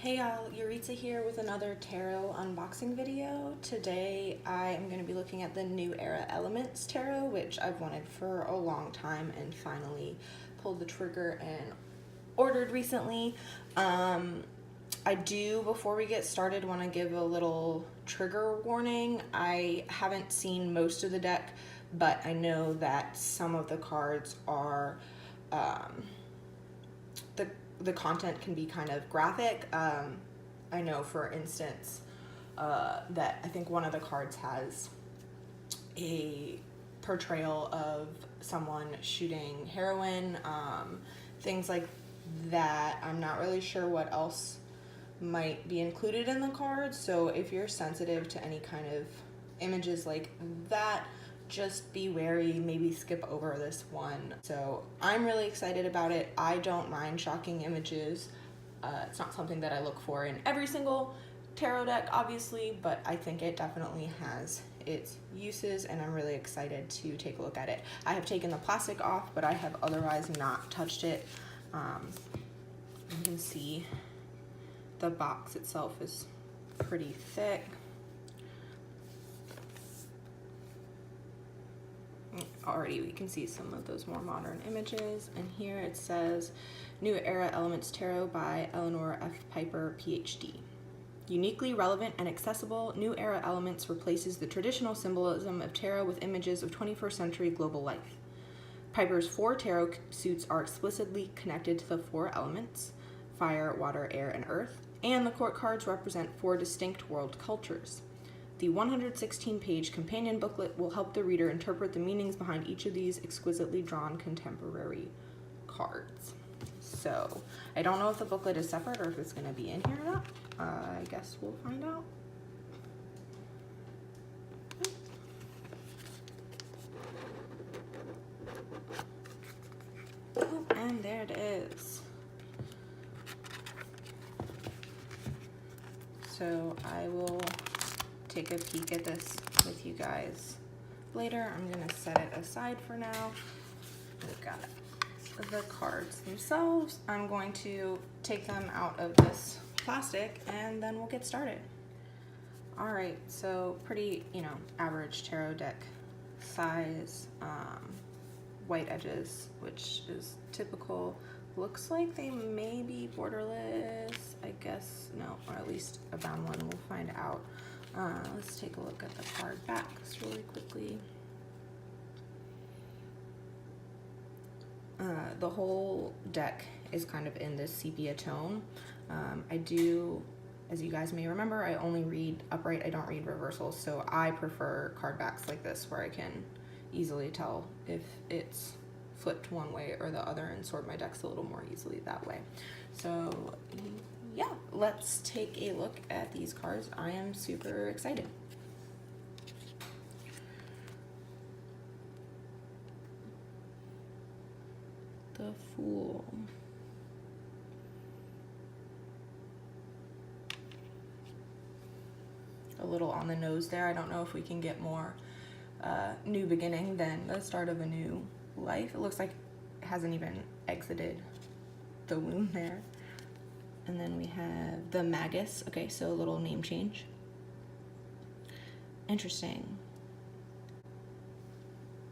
Hey y'all, Yuritsa here with another tarot unboxing video. Today I am going to be looking at the New Era Elements tarot, which I've wanted for a long time and finally pulled the trigger and ordered recently. I do, before we get started, want to give a little trigger warning. I haven't seen most of the deck, but I know that some of the cards are the content can be kind of graphic. I know, for instance, that I think one of the cards has a portrayal of someone shooting heroin, things like that. I'm not really sure what else might be included in the cards, so if you're sensitive to any kind of images like that, just be wary, maybe skip over this one. So I'm really excited about it. I don't mind shocking images. It's not something that I look for in every single tarot deck, obviously, but I think it definitely has its uses, and I'm really excited to take a look at it. I have taken the plastic off, but I have otherwise not touched it. You can see the box itself is pretty thick. Already we can see some of those more modern images, and here it says New Era Elements Tarot by Eleanor F. Piper, PhD. Uniquely relevant and accessible, New Era Elements replaces the traditional symbolism of tarot with images of 21st century global life. Piper's 4 tarot suits are explicitly connected to the 4 elements: fire, water, air, and earth, and the court cards represent 4 distinct world cultures. The 116-page companion booklet will help the reader interpret the meanings behind each of these exquisitely drawn contemporary cards. So, I don't know if the booklet is separate or if it's going to be in here or not. I guess we'll find out. Oh, and there it is. So, I will take a peek at this with you guys later. I'm gonna set it aside for now. We've got the cards themselves. I'm going to take them out of this plastic and then we'll get started. All right, so pretty, average tarot deck size, white edges, which is typical. Looks like they may be borderless, I guess. No, or at least a bound one. We'll find out. Let's take a look at the card backs really quickly. The whole deck is kind of in this sepia tone. I do, as you guys may remember, I only read upright, I don't read reversals, so I prefer card backs like this where I can easily tell if it's flipped one way or the other and sort my decks a little more easily that way. So yeah, let's take a look at these cards. I am super excited. The Fool. A little on the nose there. I don't know if we can get more new beginning than the start of a new life. It looks like it hasn't even exited the womb there. And then we have the Magus. Okay, so a little name change. Interesting.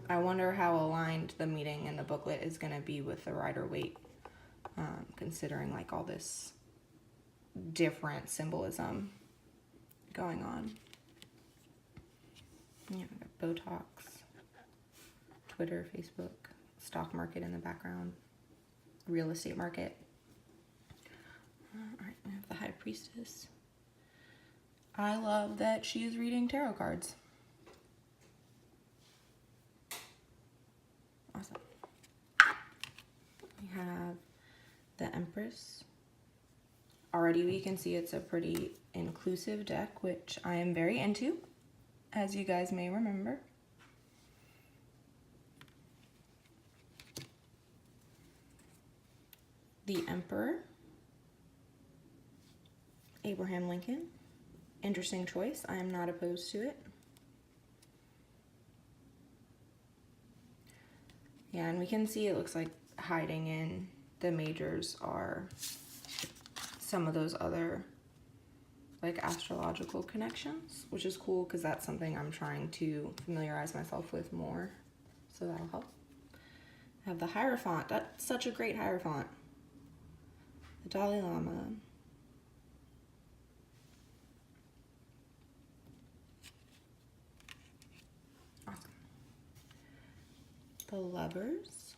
I wonder how aligned the meeting in the booklet is going to be with the Rider-Waite, considering like all this different symbolism going on. Yeah, we got Botox, Twitter, Facebook, stock market in the background, real estate market. All right, we have the High Priestess. I love that she is reading tarot cards. Awesome. We have the Empress. Already we can see it's a pretty inclusive deck, which I am very into, as you guys may remember. The Emperor. Abraham Lincoln. Interesting choice. I am not opposed to it. Yeah, and we can see it looks like hiding in the majors are some of those other like astrological connections, which is cool because that's something I'm trying to familiarize myself with more, so that'll help. I have the Hierophant. That's such a great Hierophant. The Dalai Lama. Awesome. The Lovers.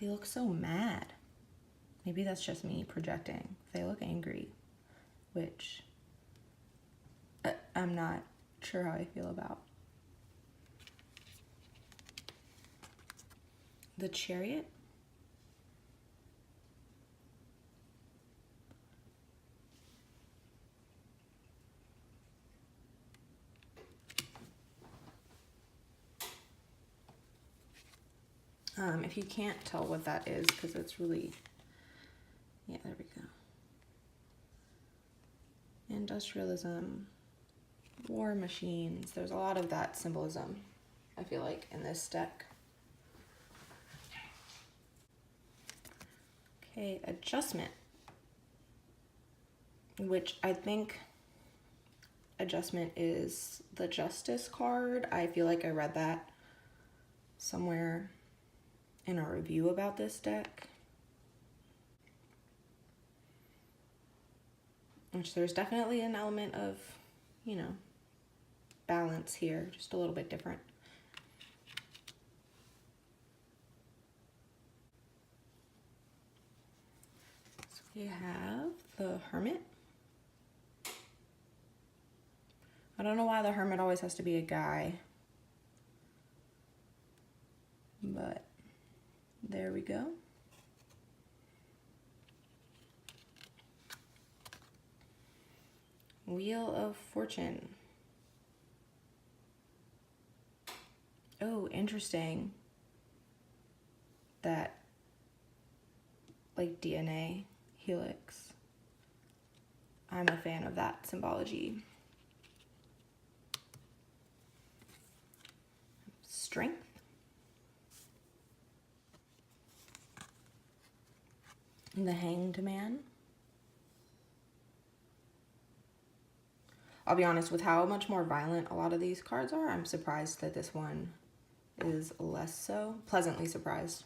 They look so mad. Maybe that's just me projecting. They look angry, which I'm not sure how I feel about. The Chariot. If you can't tell what that is, because it's really, yeah, there we go. Industrialism, war machines. There's a lot of that symbolism, I feel like, in this deck. Okay, Adjustment, which I think Adjustment is the Justice card. I feel like I read that somewhere in a review about this deck. Which there's definitely an element of, you know, balance here, just a little bit different. So we have the Hermit. I don't know why the Hermit always has to be a guy, but there we go. Wheel of Fortune. Oh, interesting. That, like, DNA helix. I'm a fan of that symbology. Strength. The Hanged Man. I'll be honest, with how much more violent a lot of these cards are, I'm surprised that this one is less so. Pleasantly surprised.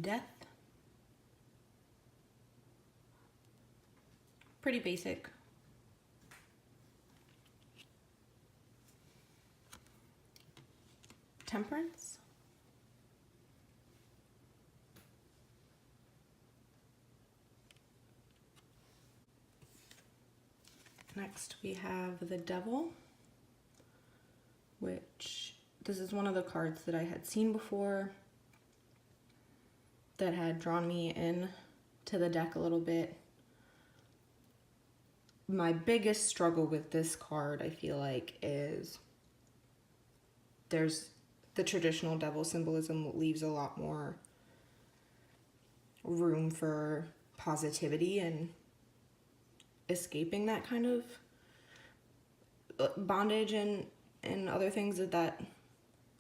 Death. Pretty basic. Temperance. Next we have the Devil, which this is one of the cards that I had seen before that had drawn me in to the deck a little bit. My biggest struggle with this card, I feel like, is there's the traditional devil symbolism leaves a lot more room for positivity and escaping that kind of bondage and other things that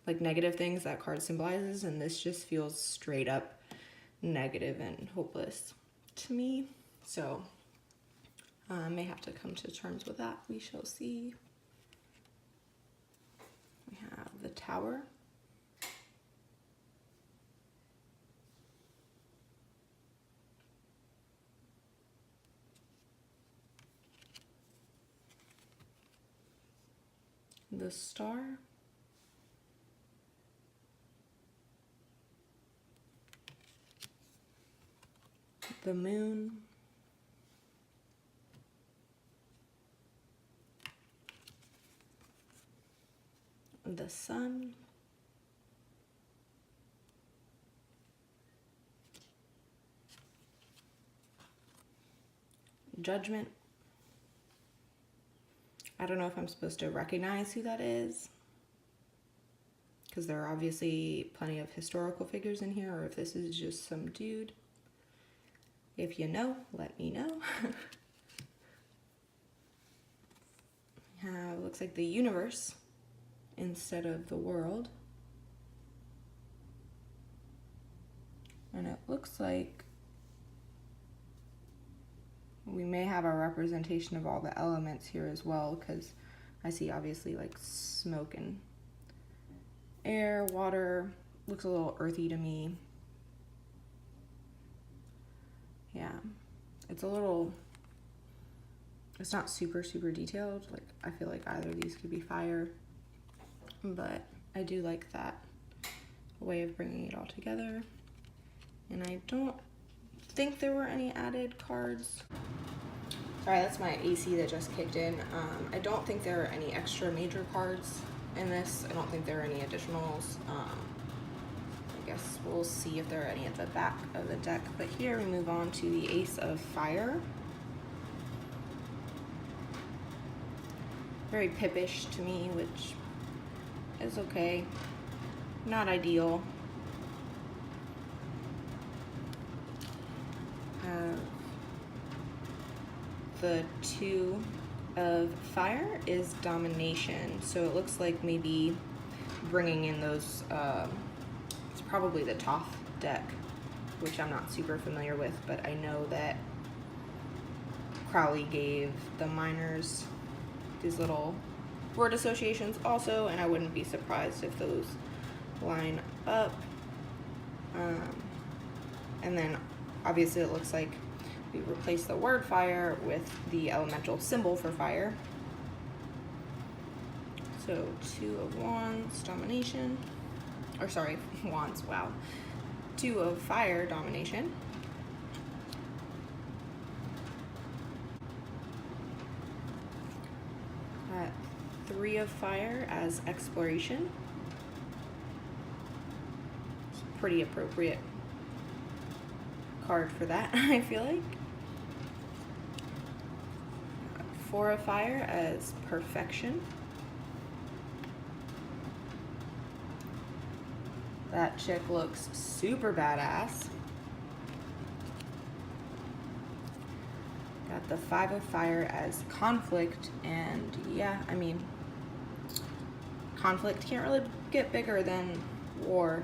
like negative things that card symbolizes, and this just feels straight up negative and hopeless to me. So I may have to come to terms with that. We shall see. We have the Tower. The Star. The Moon. The Sun. Judgment. I don't know if I'm supposed to recognize who that is, because there are obviously plenty of historical figures in here, or if this is just some dude. If you know, let me know. Looks like the Universe instead of the World. And it looks like we may have a representation of all the elements here as well, because I see obviously like smoke and air, water. Looks a little earthy to me. Yeah, it's not super detailed. Like, I feel like either of these could be fire, but I do like that way of bringing it all together. And I don't think there were any added cards. Sorry, that's my AC that just kicked in. I don't think there are any extra major cards in this. I don't think there are any additionals. I guess we'll see if there are any at the back of the deck. But here we move on to the Ace of Fire. Very Pippish to me, which is okay. Not ideal. The Two of Fire is Domination, so it looks like maybe bringing in those, it's probably the Toth deck, which I'm not super familiar with, but I know that Crowley gave the miners these little word associations also, and I wouldn't be surprised if those line up. And then obviously it looks like we replace the word fire with the elemental symbol for fire. So Two of Wands, Domination. Or sorry, Wands, wow. Two of Fire, Domination. Three of Fire as Exploration. It's a pretty appropriate card for that, I feel like. Four of Fire as Perfection. That chick looks super badass. Got the Five of Fire as Conflict, and yeah, I mean, conflict can't really get bigger than war.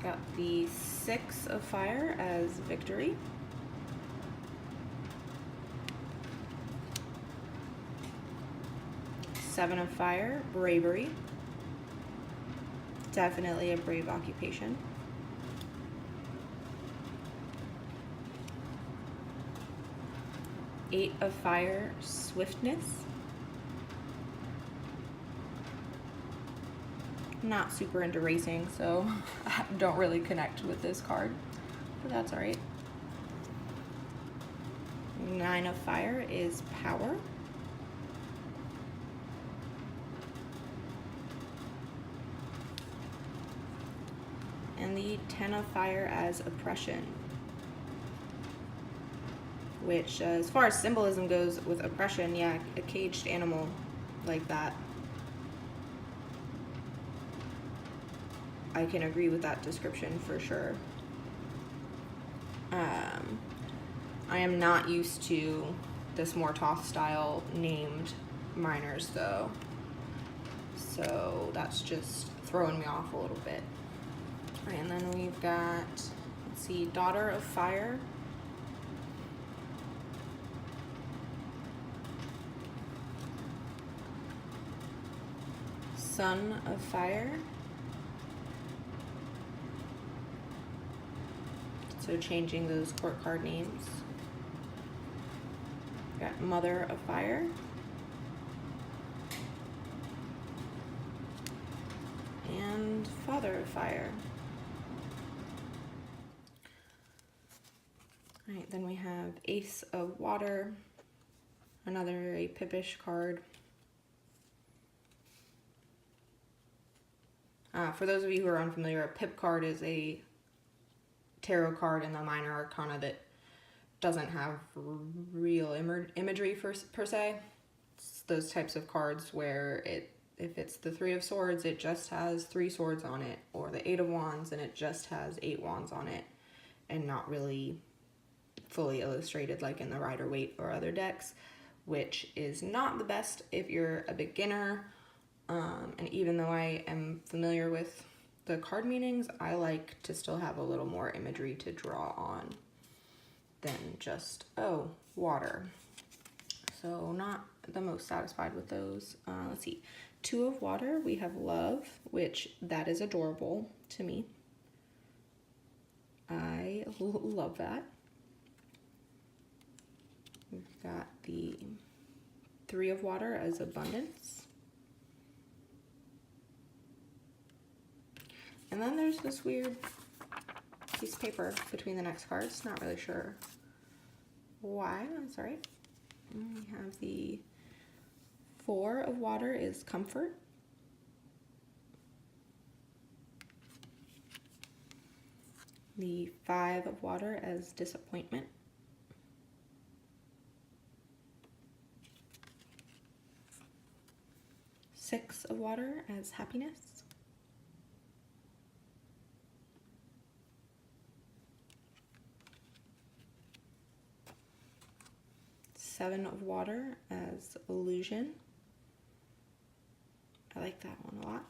Got the Six of Fire as Victory. Seven of Fire, Bravery. Definitely a brave occupation. Eight of Fire, Swiftness. Not super into racing, so I don't really connect with this card, but that's all right. Nine of Fire is Power. And the Ten of Fire as Oppression, which as far as symbolism goes with oppression, yeah, a caged animal like that, I can agree with that description for sure. I am not used to this more Toth style named miners though, so that's just throwing me off a little bit. And then we've got, let's see, Daughter of Fire. Son of Fire. So changing those court card names. Got Mother of Fire. And Father of Fire. All right, then we have Ace of Water, another very Pippish card. For those of you who are unfamiliar, a Pip card is a tarot card in the Minor Arcana that doesn't have real imagery per se. It's those types of cards where if it's the Three of Swords, it just has 3 swords on it, or the Eight of Wands and it just has 8 wands on it, and not really fully illustrated like in the Rider-Waite or other decks, which is not the best if you're a beginner. And even though I am familiar with the card meanings, I like to still have a little more imagery to draw on than just, oh, water. So not the most satisfied with those. Let's see. 2 of water, we have love, which that is adorable to me. I love that. We've got the 3 of water as abundance. And then there's this weird piece of paper between the next cards. Not really sure why. That's all right. And we have the 4 of water is comfort. The 5 of water as disappointment. Six of water as happiness. Seven of water as illusion. I like that one a lot.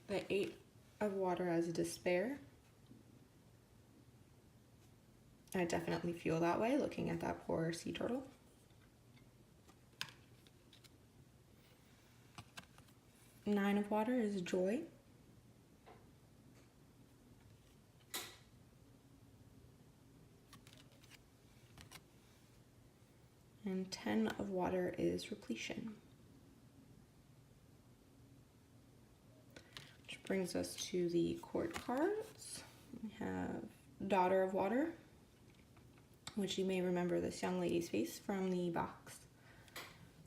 The 8 of water as despair. I definitely feel that way looking at that poor sea turtle. Nine of water is joy. And 10 of water is repletion. Which brings us to the court cards. We have Daughter of Water, which you may remember this young lady's face from the box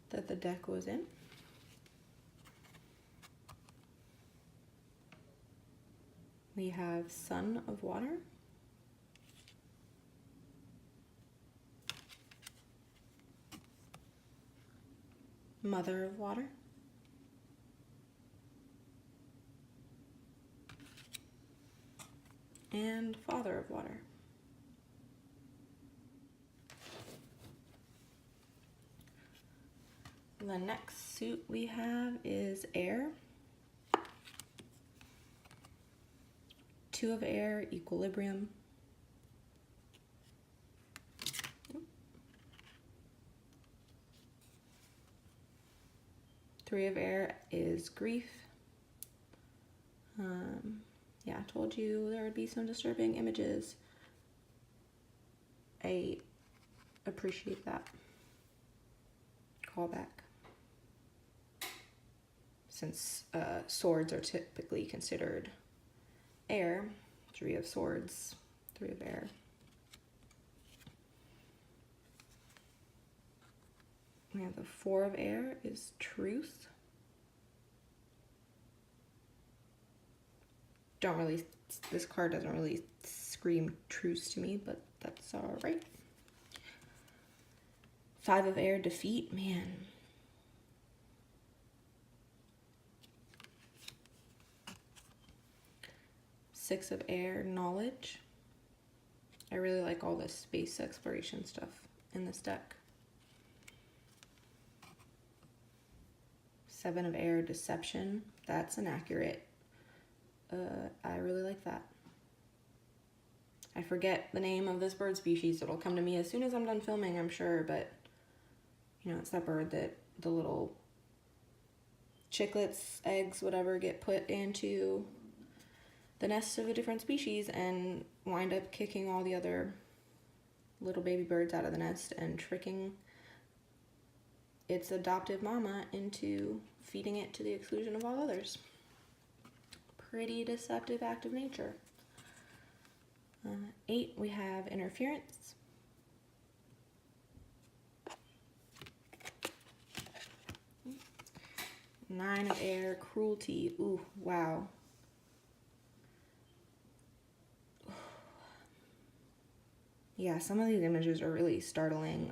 that the deck was in. We have Son of Water. Mother of Water. And Father of Water. The next suit we have is Air. 2 of air, equilibrium. 3 of air is grief. Yeah, I told you there would be some disturbing images. I appreciate that callback. Since swords are typically considered air, 3 of swords, 3 of air. We have the 4 of air is truth. This card doesn't really scream truce to me, but that's all right. 5 of air, defeat, man. Six of air, knowledge. I really like all the space exploration stuff in this deck. 7 of air, deception. That's an accurate. I really like that. I forget the name of this bird species. It'll come to me as soon as I'm done filming, I'm sure, but you know, it's that bird that the little chicklets, eggs, whatever, get put into the nest of a different species and wind up kicking all the other little baby birds out of the nest and tricking its adoptive mama into feeding it to the exclusion of all others. Pretty deceptive act of nature. 8, we have interference. 9 of air, cruelty. Ooh, wow. Yeah, some of these images are really startling.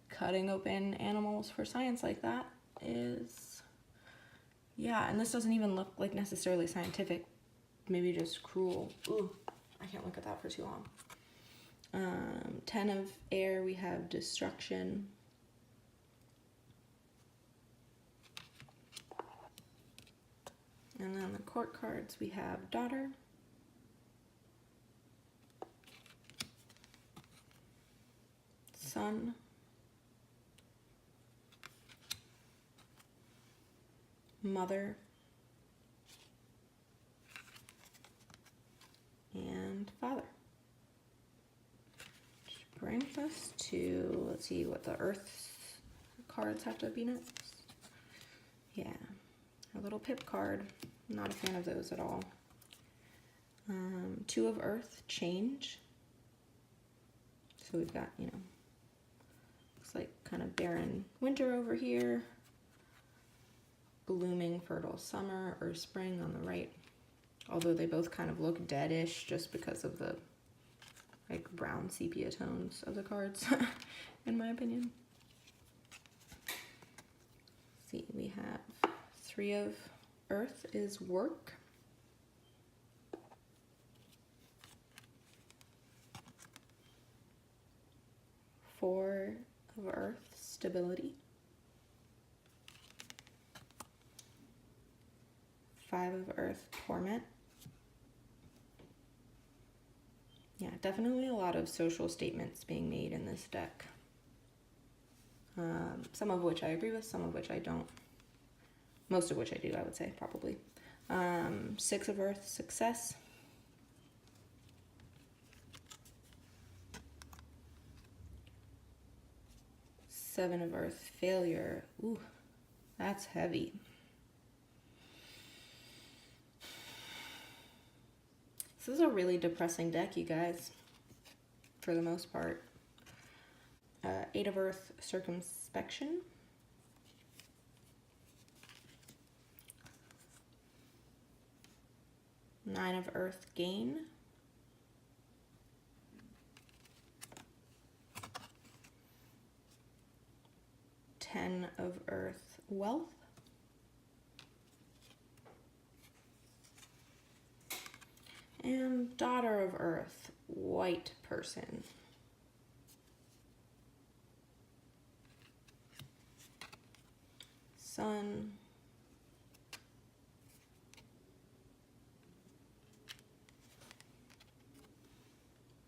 Cutting open animals for science like that is, yeah, and this doesn't even look like necessarily scientific, maybe just cruel. Ooh, I can't look at that for too long. 10 of air, we have destruction. And then the court cards, we have daughter, son, mother, and father. Which brings us to, let's see what the earth cards have to be next. Yeah, our little pip card. Not a fan of those at all. 2 of earth, change. So we've got, you know, looks like kind of barren winter over here. Blooming fertile summer or spring on the right. Although they both kind of look deadish just because of the like brown sepia tones of the cards, in my opinion. Let's see, we have 3 of earth is work. 4 of earth, stability. 5 of earth, torment. Yeah, definitely a lot of social statements being made in this deck. Some of which I agree with, some of which I don't. Most of which I do, I would say, probably. 6 of earth, success. 7 of earth, failure. Ooh, that's heavy. This is a really depressing deck, you guys, for the most part. 8 of earth, circumspection. 9 of earth, gain. 10 of earth, wealth. And daughter of earth, white person. Son.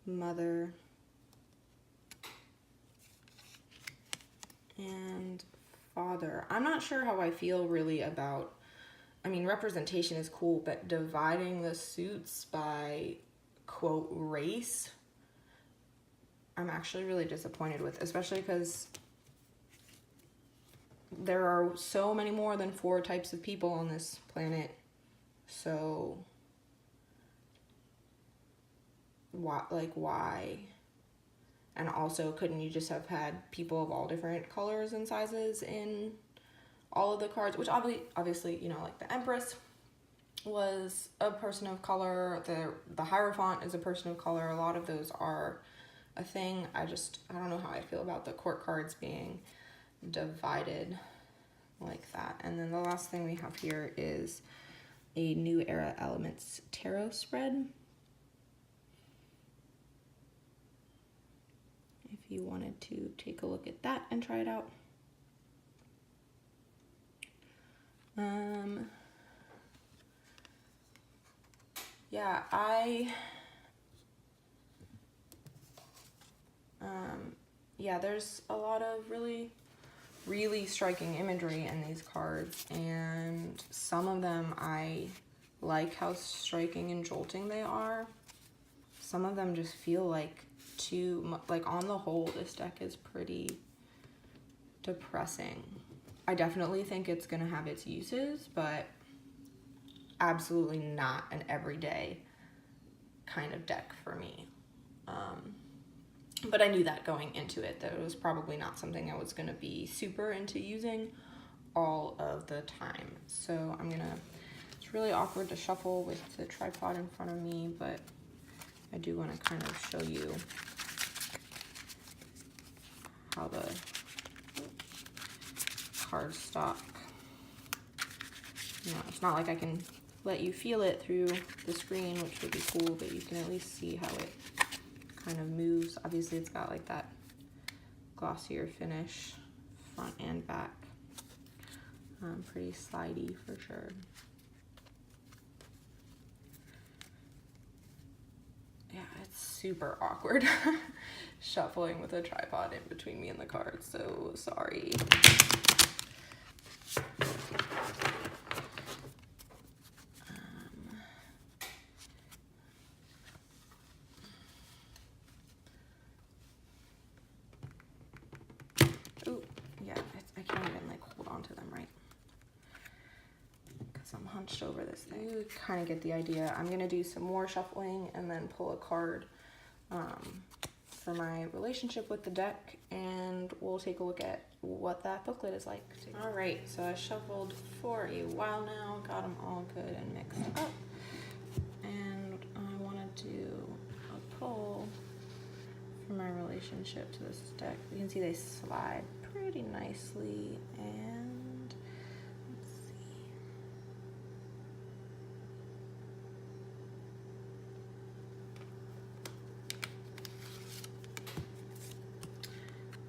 Mother. And father. I'm not sure how I feel really about, I mean, representation is cool, but dividing the suits by, quote, race, I'm actually really disappointed with, especially because there are so many more than 4 types of people on this planet. So, why? And also, couldn't you just have had people of all different colors and sizes in all of the cards? Which obviously, you know, like the Empress was a person of color, the Hierophant is a person of color. A lot of those are a thing. I don't know how I feel about the court cards being divided like that. And then the last thing we have here is a New Era Elements tarot spread. If you wanted to take a look at that and try it out. Yeah, there's a lot of really, really striking imagery in these cards, and some of them I like how striking and jolting they are. Some of them just feel like on the whole, this deck is pretty depressing. I definitely think it's gonna have its uses, but absolutely not an everyday kind of deck for me. But I knew that going into it, that it was probably not something I was gonna be super into using all of the time. So it's really awkward to shuffle with the tripod in front of me, but I do want to kind of show you how the cards stock. You know, it's not like I can let you feel it through the screen, which would be cool, but you can at least see how it kind of moves. Obviously it's got like that glossier finish front and back. Pretty slidey for sure. Yeah, it's super awkward shuffling with a tripod in between me and the cards, so sorry. Ooh, yeah, I can't even like hold on to them right. I'm hunched over this thing. You kind of get the idea. I'm gonna do some more shuffling and then pull a card for my relationship with the deck, and we'll take a look at what that booklet is like. All right, so I shuffled for a while now, got them all good and mixed up, and I want to do a pull for my relationship to this deck. You can see they slide pretty nicely, and let's see.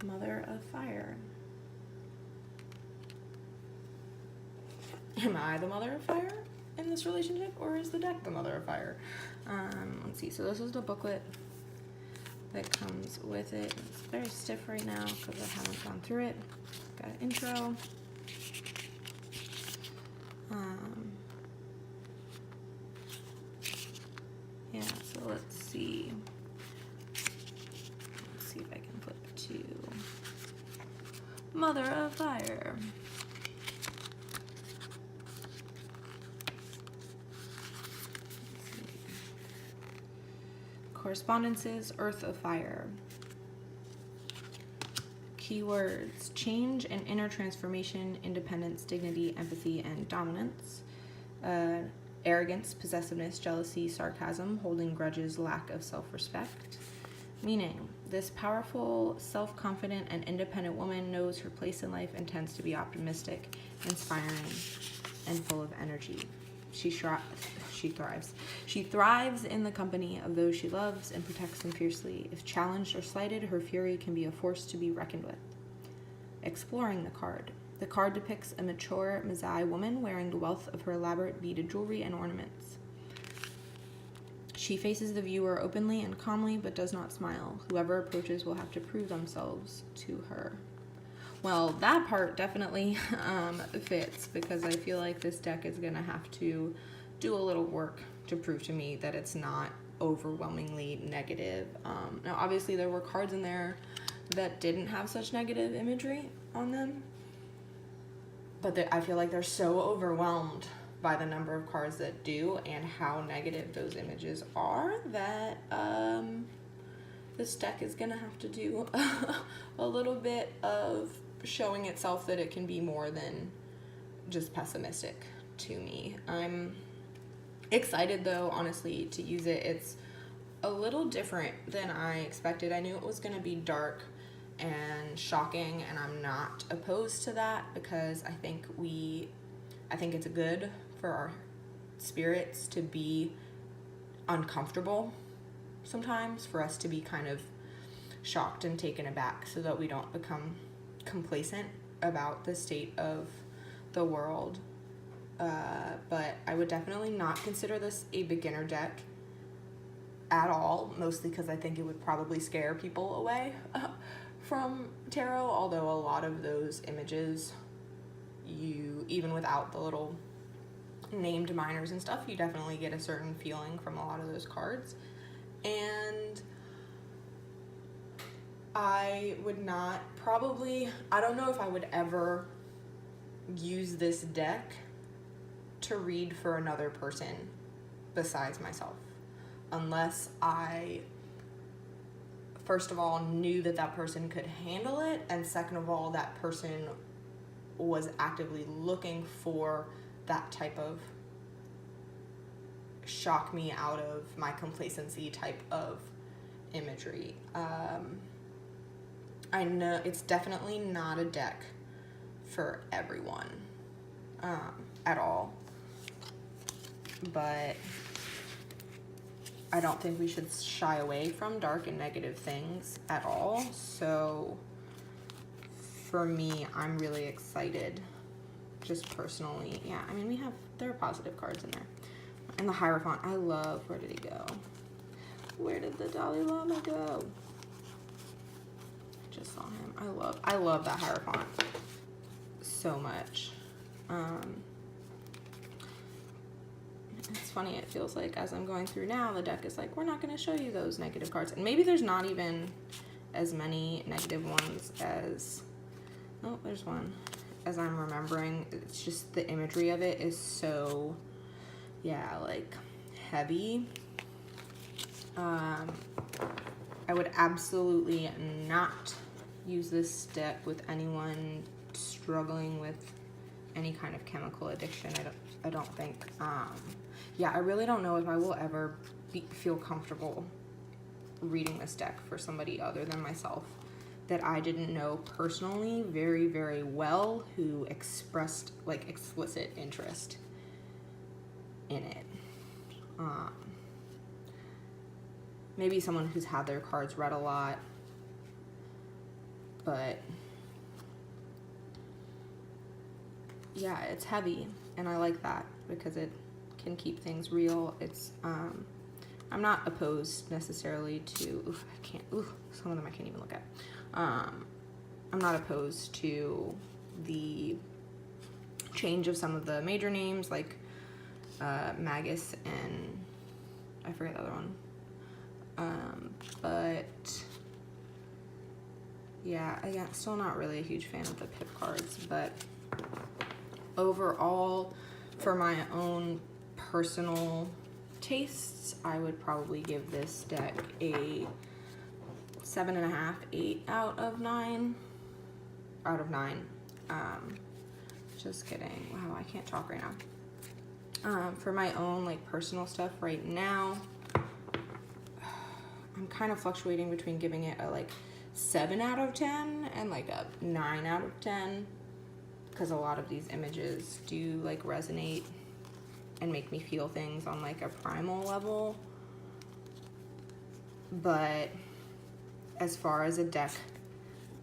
Mother of Fire. Am I the Mother of Fire in this relationship, or is the deck the Mother of Fire? Let's see. So this is the booklet that comes with it. It's very stiff right now because I haven't gone through it. Got an intro. Yeah, so let's see. Let's see if I can flip to Mother of Fire. Correspondences, Earth of Fire. Keywords: change and inner transformation, independence, dignity, empathy, and dominance. Arrogance, possessiveness, jealousy, sarcasm, holding grudges, lack of self-respect. Meaning: this powerful, self-confident, and independent woman knows her place in life and tends to be optimistic, inspiring, and full of energy. She thrives. She thrives in the company of those she loves and protects them fiercely. If challenged or slighted, her fury can be a force to be reckoned with. Exploring the card. The card depicts a mature Maasai woman wearing the wealth of her elaborate beaded jewelry and ornaments. She faces the viewer openly and calmly, but does not smile. Whoever approaches will have to prove themselves to her. Well, that part definitely fits, because I feel like this deck is going to have to do a little work to prove to me that it's not overwhelmingly negative. Now, obviously, there were cards in there that didn't have such negative imagery on them, but I feel like they're so overwhelmed by the number of cards that do and how negative those images are that this deck is going to have to do a little bit of showing itself that it can be more than just pessimistic to me. I'm excited though, honestly, to use it. It's a little different than I expected. I knew it was going to be dark and shocking, and I'm not opposed to that, because I think it's good for our spirits to be uncomfortable sometimes, for us to be kind of shocked and taken aback, so that we don't become complacent about the state of the world. But I would definitely not consider this a beginner deck at all, mostly because I think it would probably scare people away from tarot, although a lot of those images, even without the little named minors and stuff, you definitely get a certain feeling from a lot of those cards. And I don't know if I would ever use this deck to read for another person besides myself, unless I, first of all, knew that person could handle it, and second of all, that person was actively looking for that type of shock me out of my complacency type of imagery. I know it's definitely not a deck for everyone at all, but I don't think we should shy away from dark and negative things at all. So for me, I'm really excited, just personally. Yeah, I mean, there are positive cards in there. And the Hierophant, I love, where did he go? Where did the Dalai Lama go? I just saw him. I love that Hierophant so much. It's funny, it feels like as I'm going through now, the deck is like, we're not going to show you those negative cards. And maybe there's not even as many negative ones as, oh, there's one, as I'm remembering. It's just the imagery of it is so, yeah, like heavy. I would absolutely not use this deck with anyone struggling with any kind of chemical addiction. I don't think. Yeah, I really don't know if I will ever feel comfortable reading this deck for somebody other than myself that I didn't know personally very, very well, who expressed like explicit interest in it. Maybe someone who's had their cards read a lot, but yeah, it's heavy, and I like that because it can keep things real. It's I'm not opposed necessarily to, some of them I can't even look at. I'm not opposed to the change of some of the major names, like Magus and I forget the other one. But yeah, again, still not really a huge fan of the pip cards, but overall, for my own personal tastes, I would probably give this deck a 7.5, 8 out of 9. Just kidding. Wow, I can't talk right now. For my own like personal stuff right now, I'm kind of fluctuating between giving it a like 7 out of 10 and like a 9 out of 10, because a lot of these images do like resonate and make me feel things on like a primal level. But as far as a deck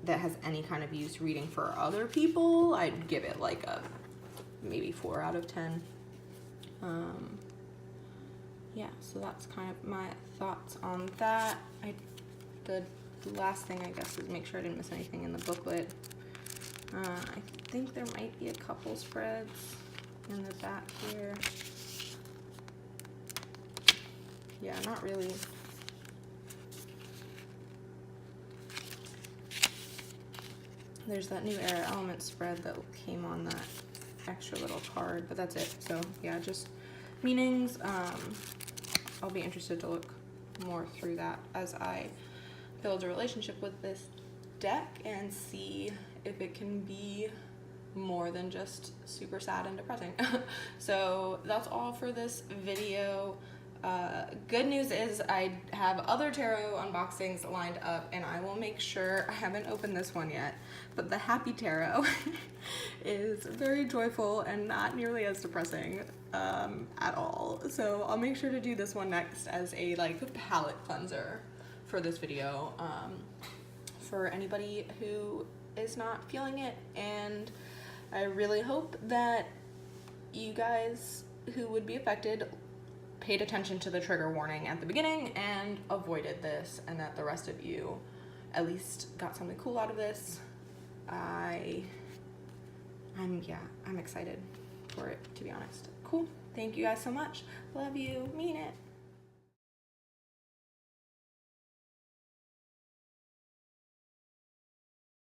that has any kind of use reading for other people, I'd give it like a maybe 4 out of 10. Yeah, so that's kind of my thoughts on that. The last thing, I guess, is make sure I didn't miss anything in the booklet. I think there might be a couple spreads in the back here. Yeah, not really. There's that new Era Element spread that came on that extra little card, but that's it. So yeah, just meanings. I'll be interested to look more through that as I build a relationship with this deck and see if it can be more than just super sad and depressing. So that's all for this video. Good news is I have other tarot unboxings lined up, and I will make sure, I haven't opened this one yet, but the Happy Tarot is very joyful and not nearly as depressing at all. So I'll make sure to do this one next as a like palette cleanser for this video, for anybody who is not feeling it. And I really hope that you guys who would be affected paid attention to the trigger warning at the beginning and avoided this, and that the rest of you at least got something cool out of this. I'm excited for it, to be honest. Cool. Thank you guys so much. Love you. Mean it.